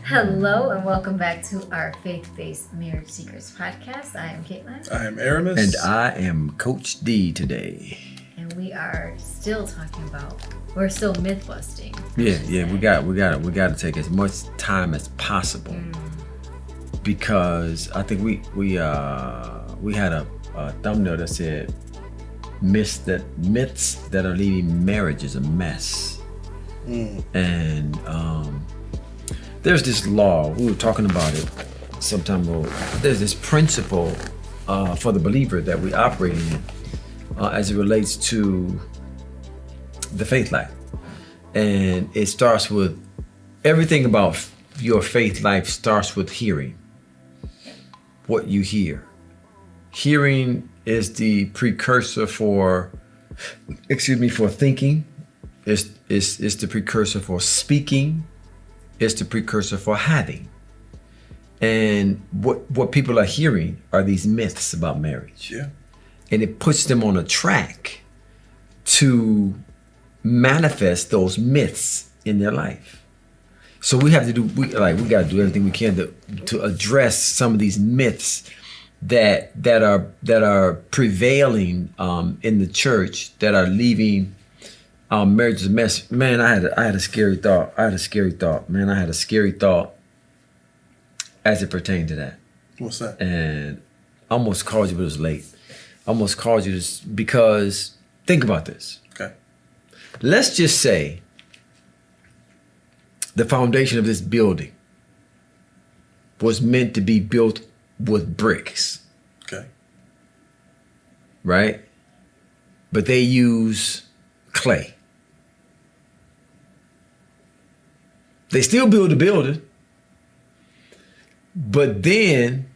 Hello and welcome back to our Faith-Based Marriage Secrets podcast. I am Caitlin. I am Aramis. And I am Coach D today. And we are still talking about, we're still myth busting. Yeah, we got to take as much time as possible because I think we had a thumbnail that said myths that are leaving marriages a mess. And there's this law, we were talking about it some time ago. There's this principle for the believer that we operate in as it relates to the faith life. And it starts with, everything about your faith life starts with hearing. What you hear. Hearing is the precursor for thinking. It's the precursor for speaking. It's the precursor for having. And what people are hearing are these myths about marriage. Yeah. And it puts them on a track to manifest those myths in their life. So we got to do everything we can to address some of these myths that are prevailing in the church, that are leaving marriage is a mess. Man, I had a scary thought. Man, I had a scary thought as it pertained to that. What's that? And I almost called you, but it was late. I almost called you because think about this. Okay. Let's just say the foundation of this building was meant to be built with bricks. Okay. Right? But they use clay. They still build the building, but then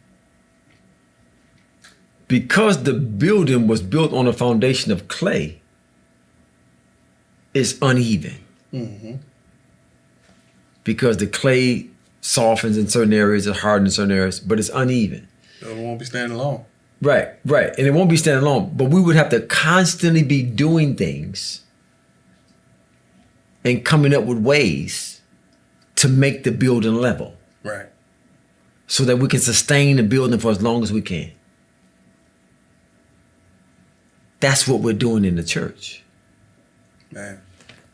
because the building was built on a foundation of clay, it's uneven. Mm-hmm. Because the clay softens in certain areas, it hardens in certain areas, but it's uneven. It won't be standing alone. Right. And it won't be standing alone, but we would have to constantly be doing things and coming up with ways to make the building level. Right. So that we can sustain the building for as long as we can. That's what we're doing in the church. Man.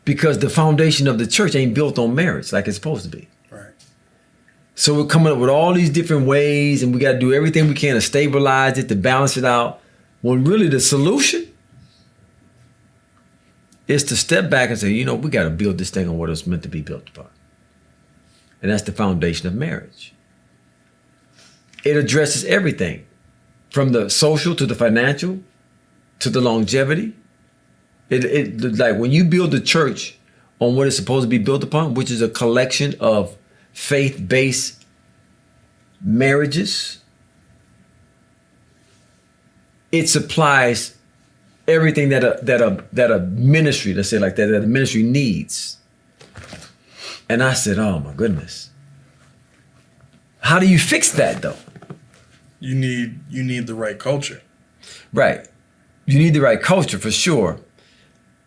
Because the foundation of the church ain't built on marriage like it's supposed to be. Right. So we're coming up with all these different ways, and we got to do everything we can to stabilize it, to balance it out. When really the solution is to step back and say, we got to build this thing on what it's meant to be built upon. And that's the foundation of marriage. It addresses everything from the social to the financial to the longevity. It like when you build a church on what it's supposed to be built upon, which is a collection of faith-based marriages, it supplies everything that a ministry, let's say like that a ministry needs. And I said, oh my goodness. How do you fix that though? You need the right culture. Right. You need the right culture for sure.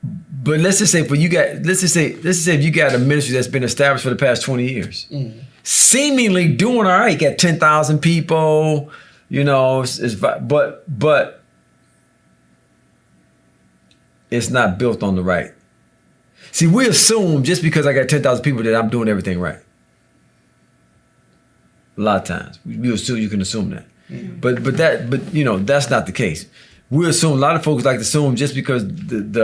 But let's just say if you got a ministry that's been established for the past 20 years, seemingly doing all right, got 10,000 people, but it's not built on the right. See, we assume just because I got 10,000 people that I'm doing everything right. A lot of times you can assume that, but that's not the case. We assume, a lot of folks like to assume just because and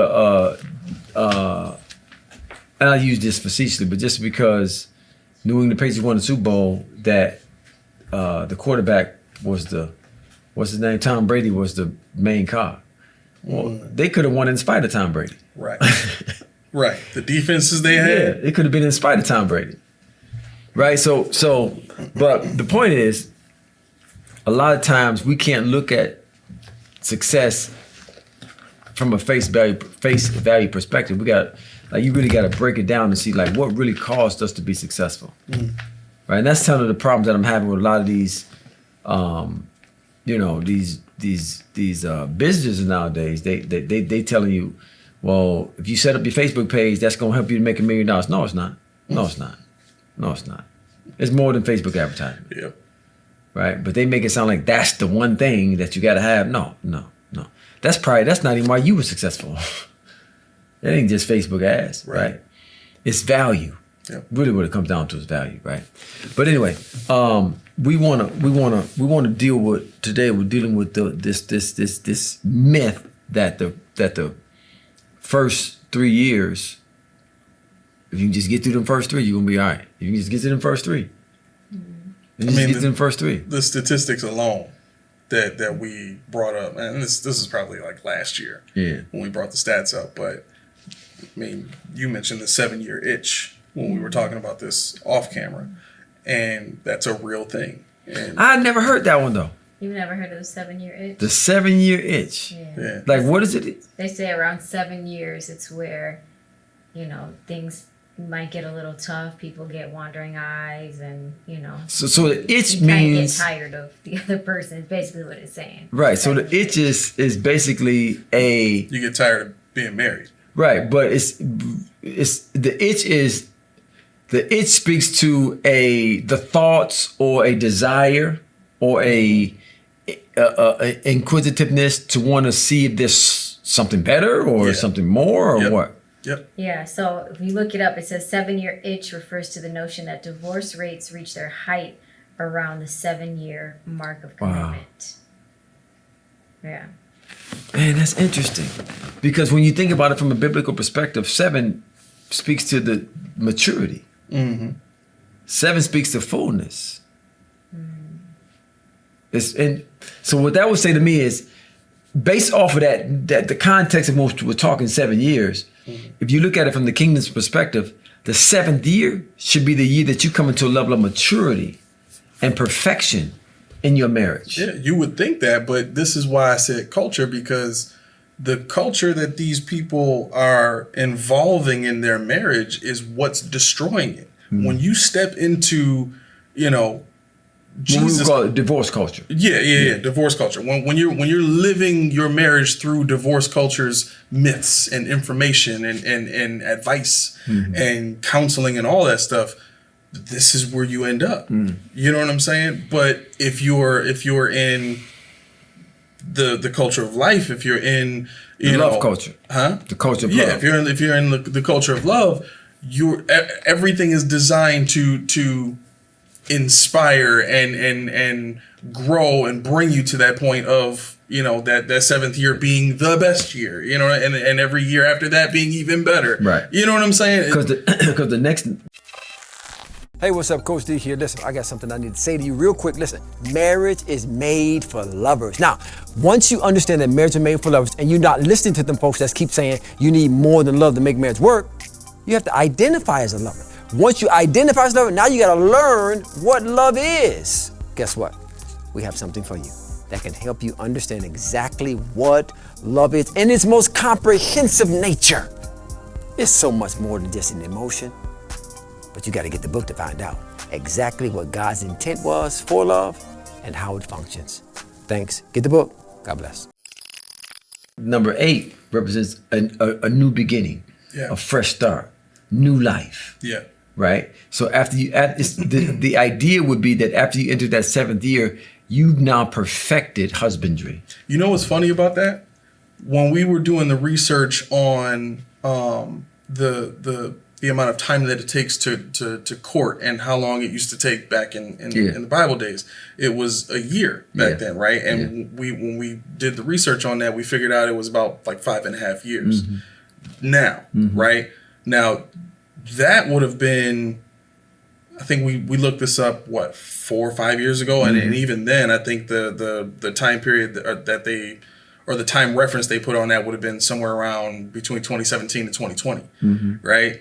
I use this facetiously, but just because New England Patriots won the Super Bowl, that the quarterback was what's his name? Tom Brady was the main cog. Well, they could have won in spite of Tom Brady. Right. Right. The defenses they had. Yeah, it could have been in spite of Tom Brady. Right? So, but the point is, a lot of times we can't look at success from a face value perspective. You really got to break it down and see like what really caused us to be successful. Right? And that's some of the problems that I'm having with a lot of these, these businesses nowadays. They telling you, well, if you set up your Facebook page, that's going to help you to make $1 million. No, it's not. No, it's not. No, it's not. It's more than Facebook advertising, Yep. right? But they make it sound like that's the one thing that you got to have. No. That's not even why you were successful. That ain't just Facebook ads, right? It's value. Yep. Really, what it comes down to is value, right? But anyway, we wanna deal with today. We're dealing with this myth that the first 3 years, if you can just get through them first 3, you're gonna be all right. If you can just get to them first 3. Get to them first 3. The statistics alone that we brought up, and this is probably like last year when we brought the stats up, but I mean, you mentioned the 7-year itch when we were talking about this off camera, and that's a real thing. And I never heard that one though. You've never heard of the 7-year itch? The 7-year itch. Yeah. Like, what is it? They say around 7 years, it's where, things might get a little tough. People get wandering eyes, and So the itch you kind of get means tired of the other person. Is basically what it's saying. right. So the itch is basically you get tired of being married. right, but the itch speaks to the thoughts or a desire or a inquisitiveness to want to see if there's something better or something more or what. Yep. Yeah, so if you look it up, it says 7-year itch refers to the notion that divorce rates reach their height around the 7-year mark of commitment. Yeah. Man, that's interesting. Because when you think about it from a biblical perspective, 7 speaks to the maturity. 7 speaks to fullness. And so what that would say to me is, based off of that the context of which we're talking 7 years, if you look at it from the kingdom's perspective, the 7th year should be the year that you come into a level of maturity and perfection in your marriage. Yeah, you would think that, but this is why I said culture, because the culture that these people are involving in their marriage is what's destroying it. When you step into, Jesus, we call it divorce culture. Yeah. Divorce culture. When you're living your marriage through divorce culture's myths and information and advice and counseling and all that stuff, this is where you end up. You know what I'm saying? But if you're in the culture of life, if you're in love culture, the culture of love. Yeah, if you're in the culture of love, everything is designed to inspire and grow and bring you to that point of that 7th year being the best year, and every year after that being even better. Right. You know what I'm saying? Because the next. Hey, what's up? Coach D here. Listen, I got something I need to say to you real quick. Listen, marriage is made for lovers. Now, once you understand that marriage is made for lovers and you're not listening to them folks that keep saying you need more than love to make marriage work, you have to identify as a lover. Once you identify as a lover, now you got to learn what love is. Guess what? We have something for you that can help you understand exactly what love is in its most comprehensive nature. It's so much more than just an emotion. But you got to get the book to find out exactly what God's intent was for love and how it functions. Thanks. Get the book. God bless. Number 8 represents a new beginning, a fresh start, new life. Yeah. Right. So after the idea would be that after you enter that 7th year, you've now perfected husbandry. You know what's funny about that? When we were doing the research on the amount of time that it takes to court and how long it used to take back in the Bible days, it was a year back then, right? And when we did the research on that, we figured out it was about like 5.5 years now, right? Now, that would have been, I think we looked this up, 4 or 5 years ago, and even then, I think the time period that they, or the time reference they put on that would have been somewhere around between 2017 and 2020, right?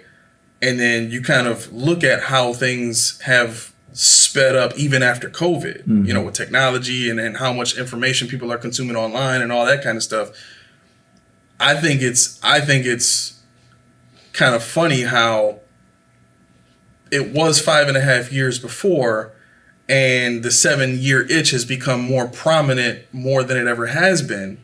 And then you kind of look at how things have sped up even after COVID, with technology and how much information people are consuming online and all that kind of stuff. I think it's kind of funny how it was 5.5 years before, and the 7-year itch has become more prominent more than it ever has been.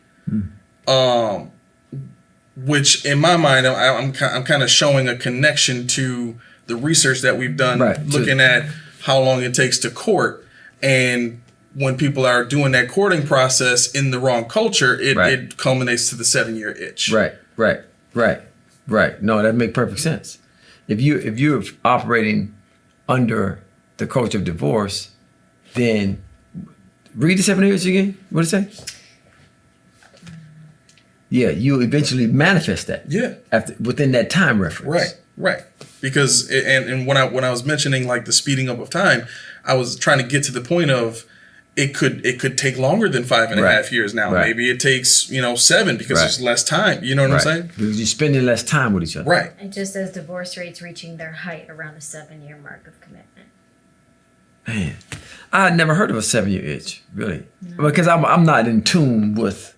Which in my mind, I'm kind of showing a connection to the research that we've done, looking at how long it takes to court. And when people are doing that courting process in the wrong culture, it culminates to the 7-year itch. Right. No, that makes perfect sense. If you're operating under the culture of divorce, then read the 7 years again. What did it say? Yeah, you eventually manifest that. Yeah. Within that time reference. Right. Because and when I was mentioning like the speeding up of time, I was trying to get to the point of it could take longer than 5.5 years now. Right. Maybe it takes 7 because there's less time. You know what I'm saying? Because you're spending less time with each other. Right. It just says divorce rates reaching their height around the 7-year mark of commitment. Man, I had never heard of a 7-year itch, really, because I'm not in tune with.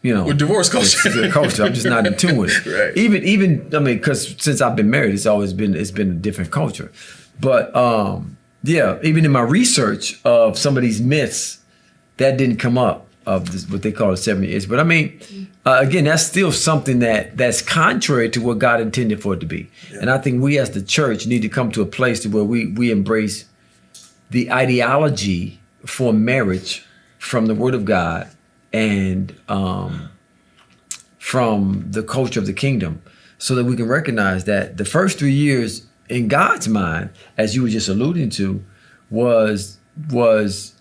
With divorce culture. The culture. I'm just not in tune with it. Right. Even I mean, because since I've been married, it's been a different culture. But even in my research of some of these myths, that didn't come up of this, what they call a 7-year itch. But I mean, again, that's still something that's contrary to what God intended for it to be. Yeah. And I think we as the church need to come to a place to where we embrace the ideology for marriage from the Word of God and from the culture of the kingdom, so that we can recognize that the first 3 years in God's mind, as you were just alluding to, was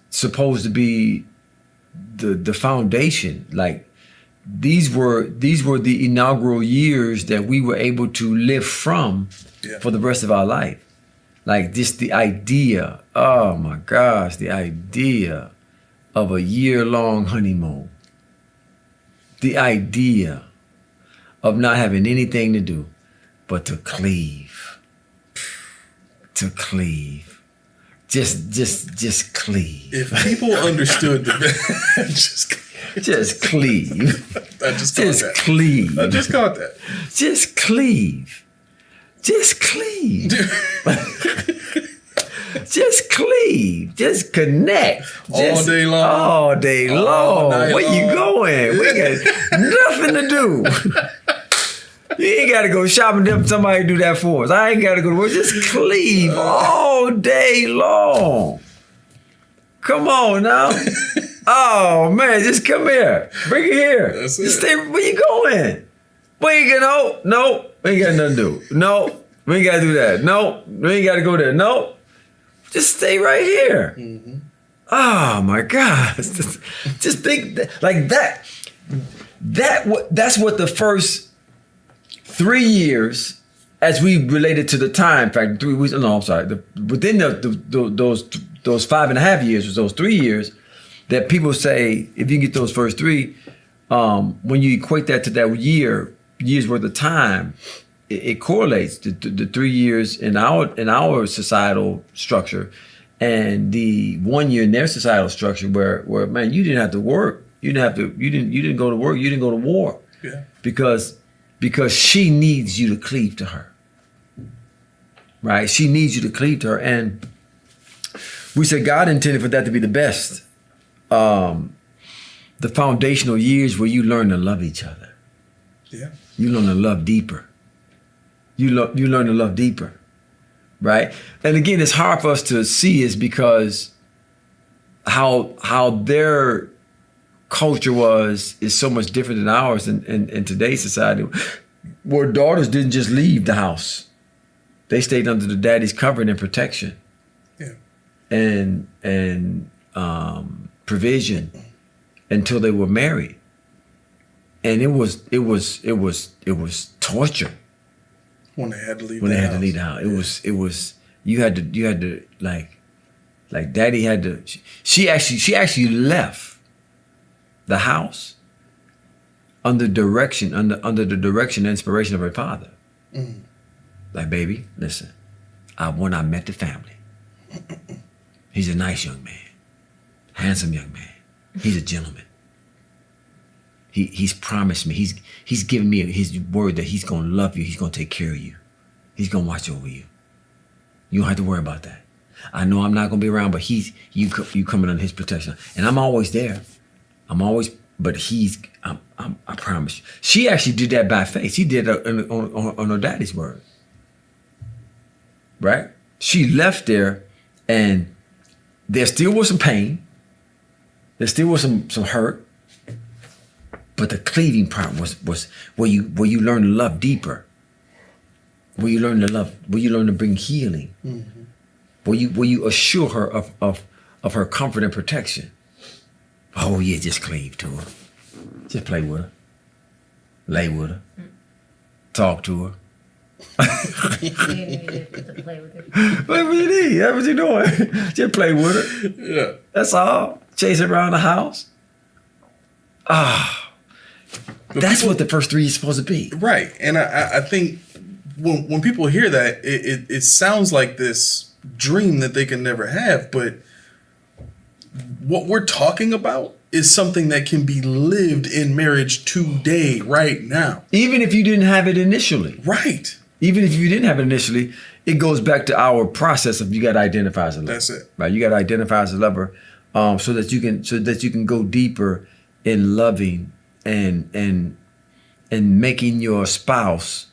supposed to be the foundation. Like these were the inaugural years that we were able to live from for the rest of our life. Like just the idea, oh my gosh, the idea of a year-long honeymoon. The idea of not having anything to do but to cleave. To cleave. Just cleave. If people understood just cleave. I just caught that. Cleave. I just caught that. Just cleave. Just cleave. Just cleave. Just connect. All day long. All day long. Where you going? We got nothing to do. You ain't got to go shopping. Somebody do that for us. I ain't got to go to work. Just cleave all day long. Come on now. Oh, man. Just come here. Bring it here. That's just it. stay. Where you going? We ain't got no. We ain't got nothing to do. No. We ain't got to do that. No. We ain't got to go there. No. Just stay right here. Mm-hmm. Oh my God! Just think like that. That's what the first 3 years, as we related to the time factor. 3 weeks. No, I'm sorry. Within those 5.5 years, or those 3 years, that people say if you get those first 3, when you equate that to that years worth of time. It correlates to the 3 years in our societal structure and the 1 year in their societal structure where man, you didn't have to work. You didn't go to work. You didn't go to war. Yeah. Because she needs you to cleave to her. Right? She needs you to cleave to her. And we said God intended for that to be the best. The foundational years where you learn to love each other. Yeah. You learn to love deeper. You learn to love deeper, right? And again, it's hard for us to see is because how their culture is so much different than ours in today's society, where daughters didn't just leave the house. They stayed under the daddy's covering and protection. Yeah. And provision until they were married. And it was torture. When they had to leave. When they had to leave the house, it was you had to like daddy had to. She actually left the house under the direction and inspiration of her father. Mm. Like, baby, listen, when I met the family, he's a nice young man, handsome young man. He's a gentleman. He's promised me, he's given me his word that he's gonna love you, he's gonna take care of you. He's gonna watch over you. You don't have to worry about that. I know I'm not gonna be around, but you coming under his protection. And I'm always there. But I promise you. She actually did that by faith. She did it on her daddy's word. Right? She left there And there still was some pain. There still was some hurt. But the cleaving part was where you learn to love deeper. Where you learn to love, where you learn to bring healing. Mm-hmm. Where you assure her of her comfort and protection. Oh yeah, just cleave to her. Just play with her. Lay with her. Talk to her. You need to play with her. What you need? That's what you doing. Just play with her. Yeah. That's all. Chase her around the house. That's what the first 3 is supposed to be. Right. And I think when people hear that, it sounds like this dream that they can never have. But what we're talking about is something that can be lived in marriage today, right now. Even if you didn't have it initially. Right. Even if you didn't have it initially, it goes back to our process of you got to identify as a lover. That's it. Right. You got to identify as a lover, so that you can go deeper in loving and making your spouse,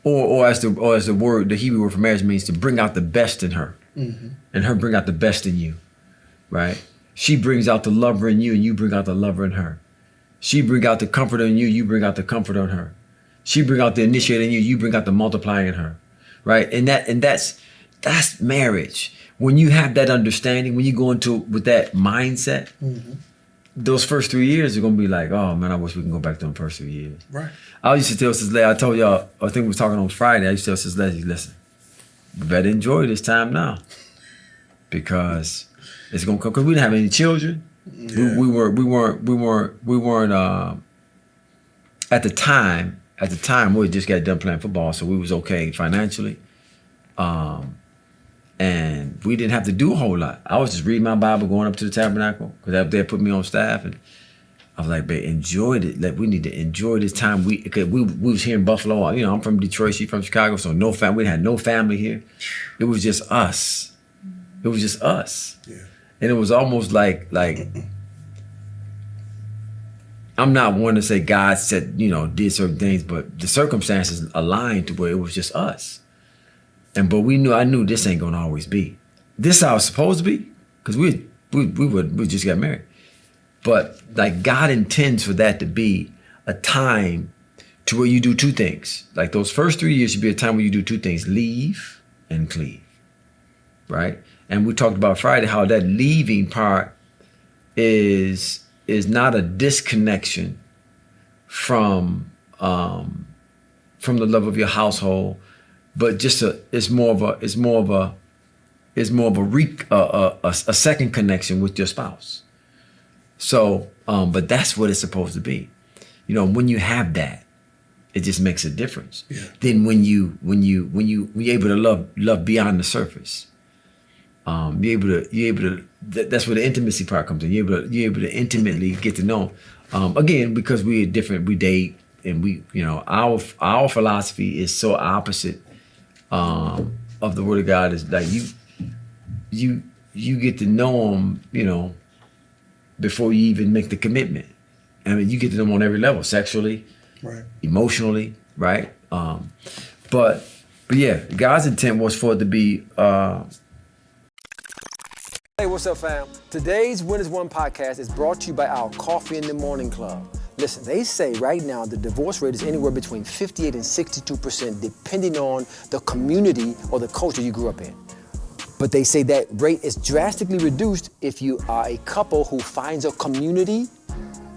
or as the word, the Hebrew word for marriage means, to bring out the best in her, and her bring out the best in you, right? She brings out the lover in you, and you bring out the lover in her. She bring out the comforter in you, you bring out the comforter in her. She bring out the initiator in you, you bring out the multiplying in her, right? And that's marriage. When you have that understanding, when you go into with that mindset, those first 3 years are gonna be like, oh man, I wish we can go back to them first 3 years. Right. I used to tell Sis Leslie, I told y'all, I think we was talking on Friday, I used to tell Sis Leslie, listen, you better enjoy this time now, because it's gonna come, because we didn't have any children. Yeah. We weren't at the time we just got done playing football, so we was okay financially. And we didn't have to do a whole lot. I was just reading my Bible, going up to the tabernacle, because they put me on staff, and I was like, babe, enjoyed it. Like, we need to enjoy this time. We was here in Buffalo. You know, I'm from Detroit, she's from Chicago, so no family. We had no family here. It was just us. It was just us. Yeah. And it was almost like I'm not one to say God said, did certain things, but the circumstances aligned to where it was just us. But I knew this ain't gonna always be. This is how it's supposed to be, because we just got married. But like, God intends for that to be a time to where you do 2 things. Like, those first 3 years should be a time where you do 2 things: leave and cleave, right? And we talked about Friday how that leaving part is not a disconnection from the love of your household, but just it's more of a second connection with your spouse. So, but that's what it's supposed to be. When you have that, it just makes a difference. Yeah. Then when you're able to love beyond the surface, you're able to. That's where the intimacy part comes in. You're able to intimately get to know. Again, because we date, and our philosophy is so opposite of the Word of God. Is like you get to know them, before you even make the commitment. I mean, you get to know them on every level, sexually, right, emotionally, right. But yeah, God's intent was for it to be. Hey, what's up, fam? Today's Winners One podcast is brought to you by our Coffee in the Morning Club. Listen, they say right now the divorce rate is anywhere between 58 and 62%, depending on the community or the culture you grew up in. But they say that rate is drastically reduced if you are a couple who finds a community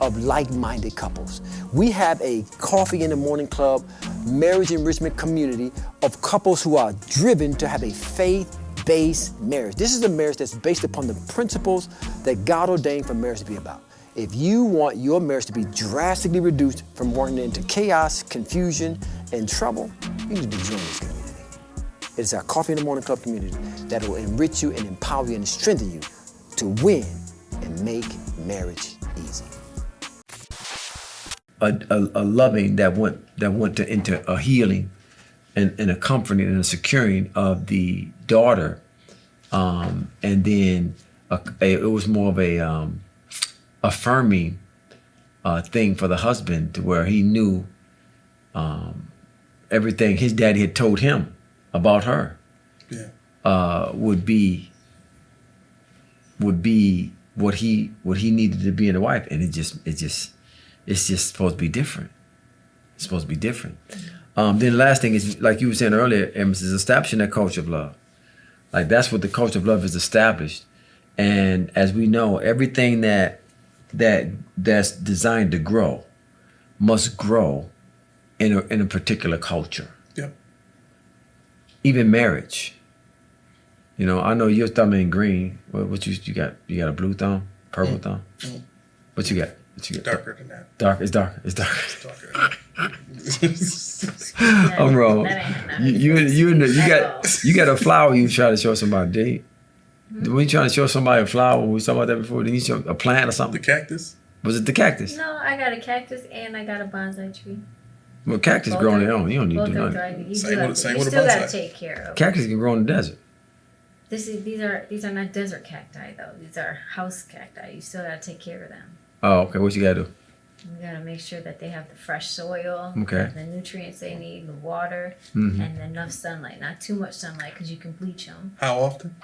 of like-minded couples. We have a Coffee in the Morning Club marriage enrichment community of couples who are driven to have a faith-based marriage. This is a marriage that's based upon the principles that God ordained for marriage to be about. If you want your marriage to be drastically reduced from running into chaos, confusion, and trouble, you need to join this community. It's our Coffee in the Morning Club community that will enrich you and empower you and strengthen you to win and make marriage easy. A loving that went into a healing and a comforting and a securing of the daughter, and then it was more of a affirming thing for the husband, to where he knew everything his daddy had told him about her would be would be what he needed to be in a wife, and it's just supposed to be different. It's supposed to be different. Then the last thing is, like you were saying earlier, Amos, is establishing that culture of love. Like that's what the culture of love is established. And as we know, everything that's designed to grow must grow in a particular culture. Yep. Even marriage. You know, I know your thumb ain't green. What you got? You got a blue thumb, purple thumb. What you got? What you got? Darker than that. Dark. It's darker. It's darker. Darker than that. I'm wrong. That ain't nothing. You got a flower you try to show somebody, did When you trying to show somebody a flower, we was talking about that before, didn't you show a plant or The something? cactus? Was it the cactus? No, I got a cactus and I got a bonsai tree. Well, cactus grow on their own. You don't need to Both do are nothing. thriving. You Same do have with- to, same you with a still got to bonsai. take care of. Cactus can grow in the desert. These are not desert cacti though. These are house cacti. You still got to take care of them. Oh, okay. What you gotta do? You got to make sure that they have the fresh soil, Okay. the nutrients they need, the water, Mhm. and enough sunlight. Not too much sunlight because you can bleach them. How often?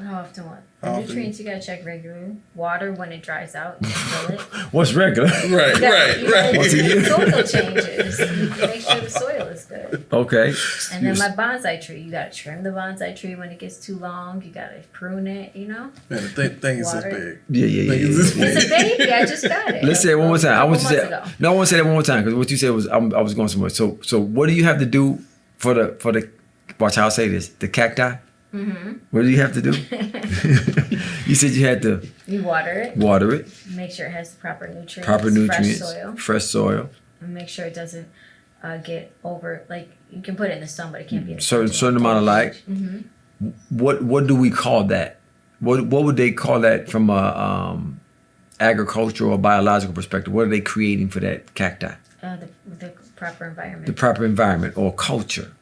How often what? The How often? nutrients you got to check regularly. Water when it dries out, you fill it. What's regular? Right, You gotta- right, you gotta Once a do year? the soil changes. You make sure the soil is good. Okay. And then my bonsai tree, you gotta trim the bonsai tree when it gets too long. You gotta prune it, you know? Man, the thing is this Water. big. Yeah. Thing is this It's a big. baby. I just got it. Let's say it one more time. I want you to Couple say months ago. no. I want to say that one more time because what you said was I was going somewhere. So what do you have to do for the watch how I say this, the cacti? Mm-hmm. What do you have to do? You said you had to You water it, water it, make sure it has the proper nutrients, proper nutrients, fresh soil, fresh soil, and make sure it doesn't get over. Like you can put it in the sun, but it can't be in the certain amount of light. Mm-hmm. What do we call that? What would they call that from a agricultural or biological perspective? What are they creating for that cacti? The proper environment. The proper environment or culture,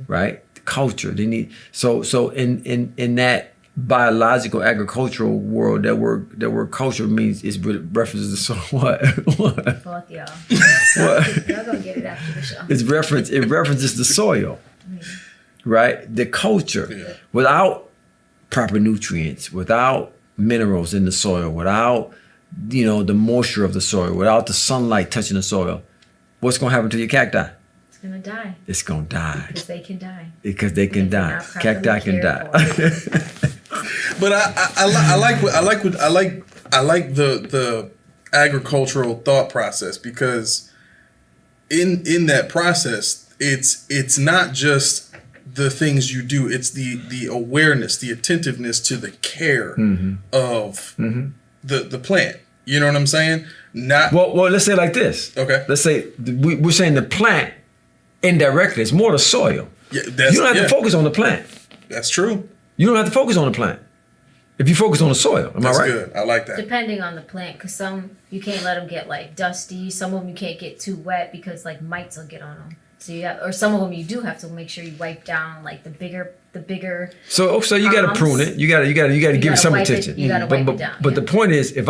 right? Culture. They need so in that biological agricultural world, that word culture means is references to so what? What? Both y'all. What? Y'all gonna get it after the show. It references the soil, right? The culture. Yeah. Without proper nutrients, without minerals in the soil, without the moisture of the soil, without the sunlight touching the soil, what's gonna happen to your cacti? It's gonna die It's gonna die because they can die. because they can If they're die. not properly Cacti can cared die. for. But I like the agricultural thought process, because in that process it's not just the things you do, it's the awareness, the attentiveness to the care of the plant. You know what I'm saying? Not Well, let's say it like this. Okay. Let's say we're saying the plant indirectly. It's more the soil. Yeah, You don't have to focus on the plant. That's true. You don't have to focus on the plant. If you focus on the soil, am That's I right? good. I like that. Depending on the plant, because some you can't let them get like dusty. Some of them you can't get too wet because like mites will get on them. So or some of them you do have to make sure you wipe down like the bigger. So you got to prune it. You got to give it gotta some wipe it- attention. you gotta wipe it down, But yeah. the point is, if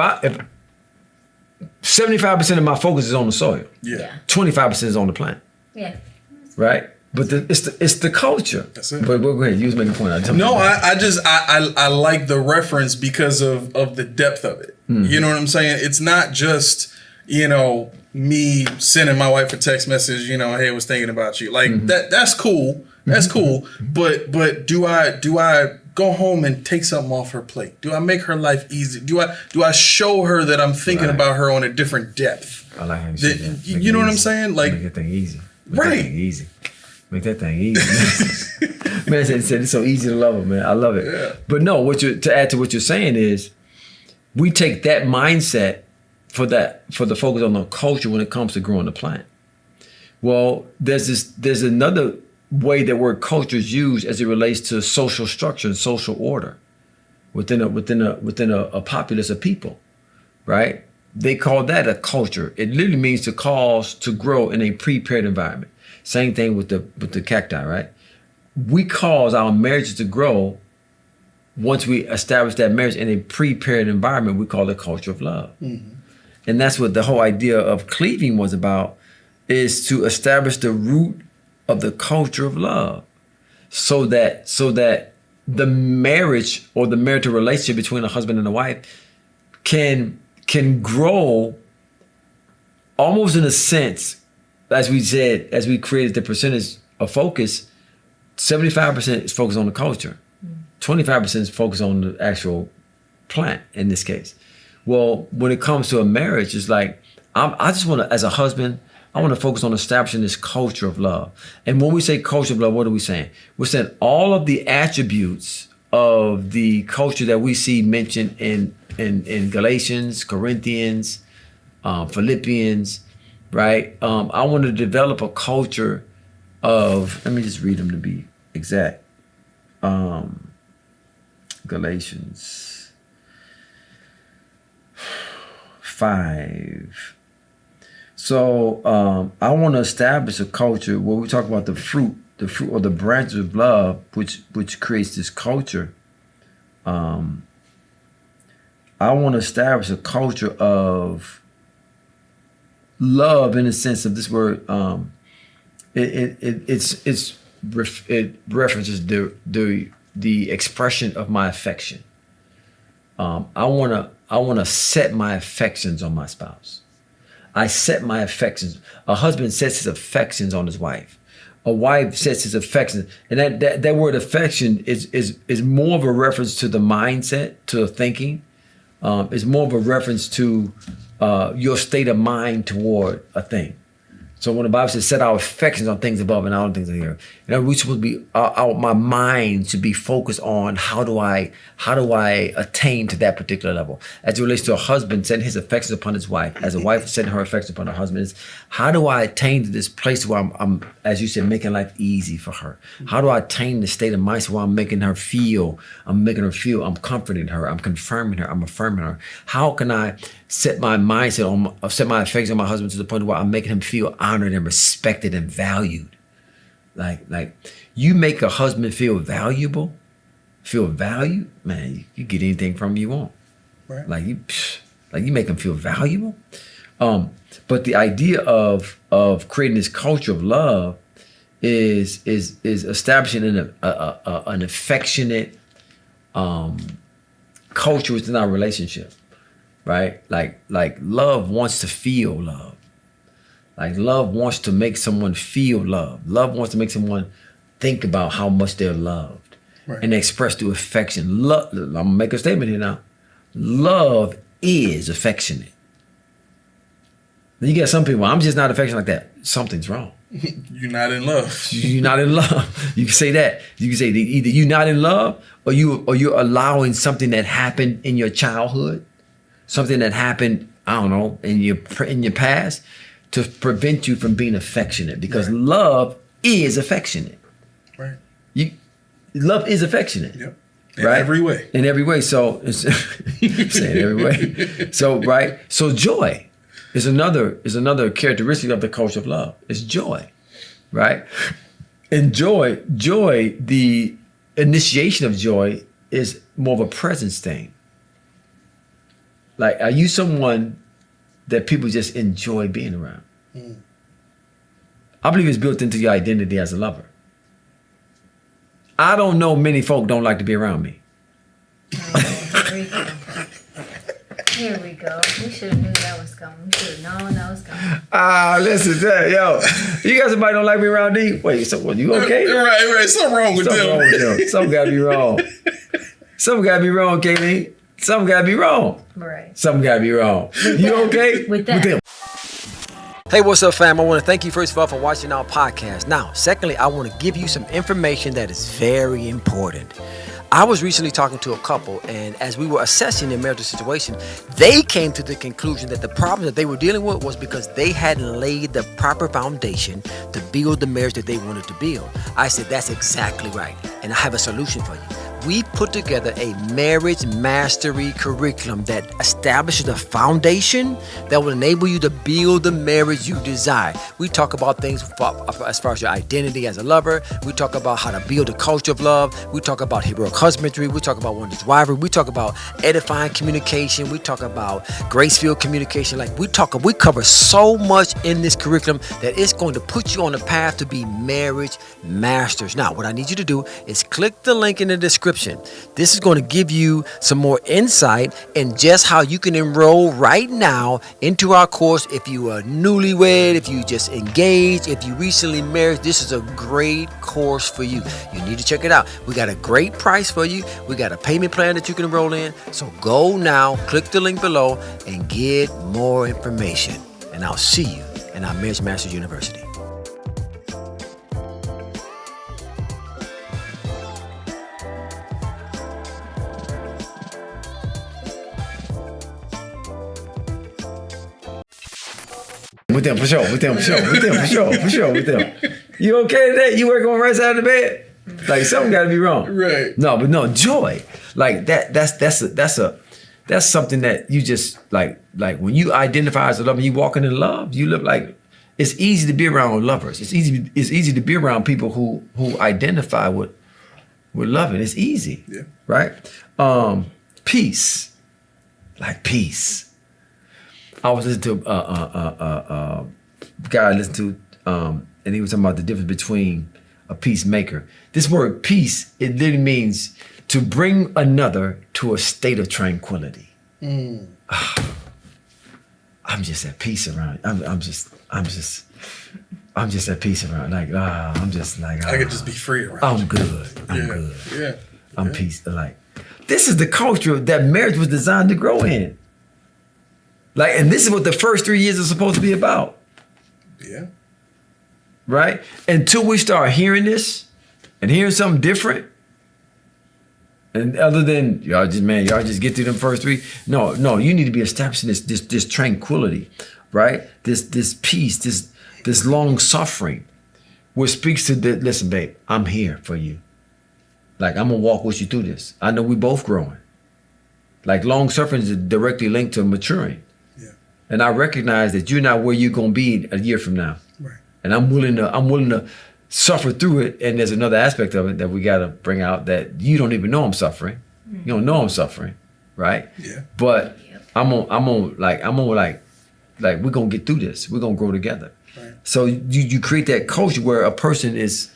75% of my focus is on the soil, Yeah. 25% is on the plant, Yeah. right? But it's the culture. That's it. But go ahead. You was making a point. No, I like the reference because of the depth of it. You know what I'm saying? It's not just, me sending my wife a text message, hey, I was thinking about you. Like that's cool. That's cool. But do I go home and take something off her plate? Do I make her life easy? Do I show her that I'm thinking Right. about her on a different depth? I like how you said that. You Make it know what I'm easy. saying? Like, Make that thing easy. Make Right. That thing easy. Make that thing easy. Man said it's so easy to love her, man. I love it. Yeah. But no, to add to what you're saying is, we take that mindset for the focus on the culture when it comes to growing the plant. Well, there's another way that word culture is used as it relates to social structure and social order within a populace of people, right? They call that a culture. It literally means to cause to grow in a prepared environment. Same thing with the cacti, right? We cause our marriages to grow once we establish that marriage in a prepared environment. We call it culture of love. And that's what the whole idea of cleaving was about, is to establish the root of the culture of love so that the marriage or the marital relationship between a husband and a wife can grow almost in a sense, as we said, as we created the percentage of focus, 75% is focused on the culture. 25% is focused on the actual plant in this case. Well, when it comes to a marriage, it's like, I just want to, as a husband, I want to focus on establishing this culture of love. And when we say culture of love, what are we saying? We're saying all of the attributes of the culture that we see mentioned in Galatians, Corinthians, Philippians, right? I want to develop a culture of, let me just read them to be exact. Galatians 5. So I want to establish a culture where we talk about the fruit or the branches of love, which creates this culture. I want to establish a culture of love in the sense of this word. It references the expression of my affection. I wanna set my affections on my spouse. I set my affections. A husband sets his affections on his wife. A wife sets his affections, and that word affection is more of a reference to the mindset, to the thinking. It's more of a reference to your state of mind toward a thing. So when the Bible says set our affections on things above and not on things in here, we supposed to be my mind should be focused on how do I attain to that particular level. As it relates to a husband setting his affections upon his wife, as a wife setting her affections upon her husband, is how do I attain to this place where I'm as you said, making life easy for her? How do I attain the state of mindset where I'm making her feel, I'm comforting her, I'm confirming her, I'm affirming her? How can I set my mindset set my affections on my husband to the point where I'm making him feel honored and respected and valued? Like you make a husband feel valued, man, you get anything from him you want. Right. Like you make him feel valuable. But the idea of creating this culture of love is establishing an affectionate culture within our relationship. Right? Like love wants to feel love. Like love wants to make someone feel love. Love wants to make someone think about how much they're loved. Right. And express through affection. I'm gonna make a statement here now. Love is affectionate. Then you get some people, I'm just not affectionate like that. Something's wrong. You're not in love. You're not in love. You can say that. You can say either you're not in love or you're allowing something that happened in your childhood, something that happened, I don't know, in your past, to prevent you from being affectionate, because right. Love is affectionate. Right. Love is affectionate. Yep. In right? every way. In every way. So say in every way. So right. So joy is another characteristic of the culture of love. It's joy. Right? And joy, the initiation of joy is more of a presence thing. Like, are you someone that people just enjoy being around? Mm. I believe it's built into your identity as a lover. I don't know many folk don't like to be around me. Here we go. We should have knew that was coming. We should have known that was coming. Listen, yo, you got somebody don't like me around D? Wait, so what, you okay? Right. Something wrong with them. Something gotta be wrong. Something gotta be wrong, Kaylee. Something gotta be wrong. Right. Something gotta be wrong. You okay? With that. Hey, what's up, fam? I want to thank you first of all for watching our podcast. Now, secondly, I want to give you some information that is very important. I was recently talking to a couple, and as we were assessing their marital situation, they came to the conclusion that the problem that they were dealing with was because they hadn't laid the proper foundation to build the marriage that they wanted to build. I said, that's exactly right, and I have a solution for you. We put together a marriage mastery curriculum that establishes a foundation that will enable you to build the marriage you desire. We talk about things as far as your identity as a lover. We talk about how to build a culture of love. We talk about heroic husbandry. We talk about wondrous wifery. We talk about edifying communication. We talk about grace-filled communication. We cover so much in this curriculum that it's going to put you on the path to be marriage masters. Now, what I need you to do is click the link in the description description. This is going to give you some more insight in just how you can enroll right now into our course. If you are newlywed, if you just engaged, if you recently married, this is a great course for you. You need to check it out. We got a great price for you. We got a payment plan that you can enroll in. So go now, click the link below and get more information. And I'll see you in our Marriage Masters University. With them, for sure. You okay today? You working on the right side of the bed? Like something got to be wrong. Right. No, but no, joy. Like that's something that you just like when you identify as a lover, you walking in love, you look like it's easy to be around lovers. It's easy to be around people who identify with loving. It's easy. Yeah. Right? Peace. Like peace. I was listening to a guy I listened to, and he was talking about the difference between a peacemaker. This word peace, it literally means to bring another to a state of tranquility. I'm just at peace around. I'm just at peace around. Like I'm just like I could just be free around. I'm good. I'm good. Yeah. I'm peace. Like this is the culture that marriage was designed to grow in. Like, and this is what the first 3 years are supposed to be about. Yeah. Right? Until we start hearing this and hearing something different. And other than y'all just get through them first three. No, you need to be establishing this tranquility, right? This peace, this long suffering, which speaks to the listen, babe, I'm here for you. Like I'm gonna walk with you through this. I know we both growing. Like long suffering is directly linked to maturing. And I recognize that you're not where you're gonna be a year from now. Right. And I'm willing to suffer through it. And there's another aspect of it that we gotta bring out that you don't even know I'm suffering. You don't know I'm suffering, right? Yeah. But I'm on we're gonna get through this. We're gonna grow together. Right. So you create that culture where a person is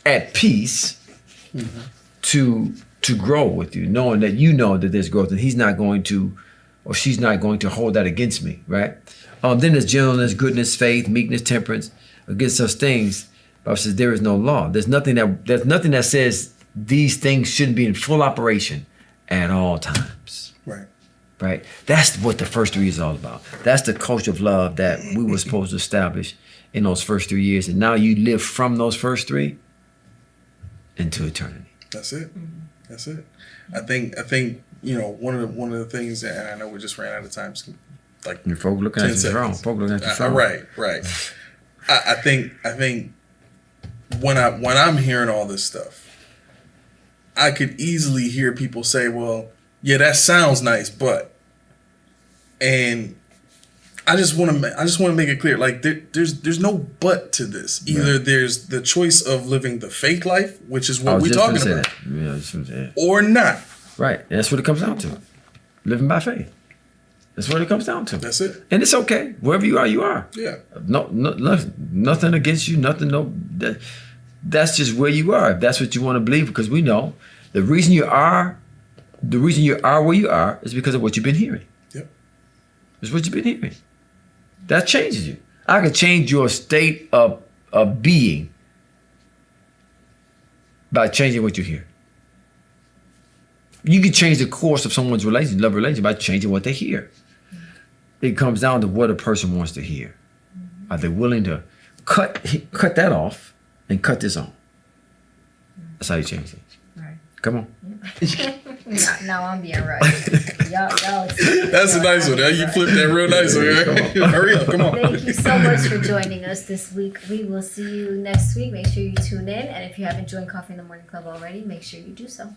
at peace to grow with you, knowing that you know that there's growth and he's not going to, or she's not going to hold that against me, right? Then there's gentleness, goodness, faith, meekness, temperance. Against such things, the Bible says there is no law. There's nothing that says these things shouldn't be in full operation at all times. Right. Right. That's what the first 3 years is all about. That's the culture of love that we were supposed to establish in those first 3 years, and now you live from those first three into eternity. That's it. That's it. I think one of the things, and I know we just ran out of time. Like your folk looking at you wrong. Folk looking at you wrong. Right. I think when I'm hearing all this stuff, I could easily hear people say, "Well, yeah, that sounds nice, but," and I just want to make it clear, like there's no but to this. Either there's the choice of living the faith life, which is what we're talking about, or not. Right. And that's what it comes down to. Living by faith. That's what it comes down to. That's it. And it's okay. Wherever you are, you are. Yeah. No, nothing against you. Nothing. That's just where you are. If that's what you want to believe, because we know the reason you are where you are is because of what you've been hearing. Yep. It's what you've been hearing. That changes you. I can change your state of being by changing what you hear. You can change the course of someone's love relationship by changing what they hear. It comes down to what a person wants to hear. Are they willing to cut that off and cut this on? That's how you change things. Right. Come on. Now I'm being right. Y'all. That's a nice one. You flipped that real nice one. Hurry up, come on. Thank you so much for joining us this week. We will see you next week. Make sure you tune in. And if you haven't joined Coffee in the Morning Club already, make sure you do so.